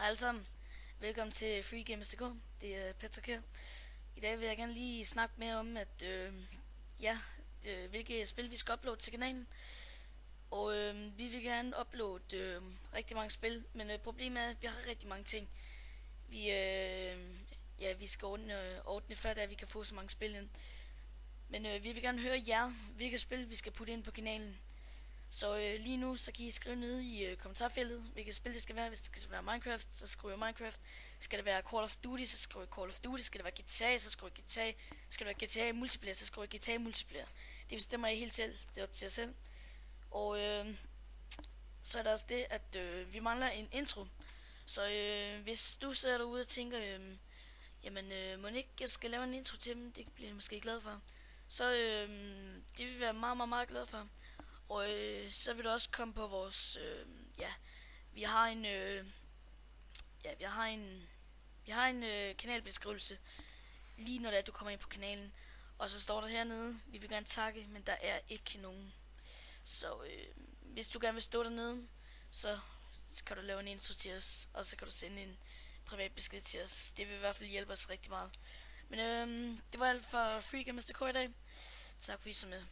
Hej alle sammen. Velkommen til FreeGames.dk. Det er Patrick her. I dag vil jeg gerne lige snakke mere om, at hvilke spil vi skal uploade til kanalen. Og vi vil gerne uploade rigtig mange spil, men problemet er, at vi har rigtig mange ting. Vi skal ordne før, at vi kan få så mange spil ind. Men vi vil gerne høre jer, hvilke spil vi skal putte ind på kanalen. Så lige nu, så kan I skrive ned i kommentarfeltet, hvilket spil det skal være. Hvis det skal være Minecraft, så skriver jeg Minecraft. Skal det være Call of Duty, så skriver jeg Call of Duty. Skal det være GTA, så skriver jeg GTA. Skal det være GTA Multiplayer, så skriver jeg GTA Multiplayer. Det bestemmer jeg helt selv. Det er op til jer selv. Og så er der også det, at vi mangler en intro. Så hvis du sidder derude og tænker, må ikke jeg skal lave en intro til dem, det bliver jeg måske glad for. Så det vil vi være meget, meget, meget glad for. Og så vil du også komme på vores vi har en kanalbeskrivelse lige når det er, du kommer ind på kanalen. Og så står der hernede, vi vil gerne takke, men der er ikke nogen. Så hvis du gerne vil stå dernede, så kan du lave en intro til os, og så kan du sende en privat besked til os. Det vil i hvert fald hjælpe os rigtig meget. Men det var alt for FreeGames.dk i dag. Tak fordi I så med.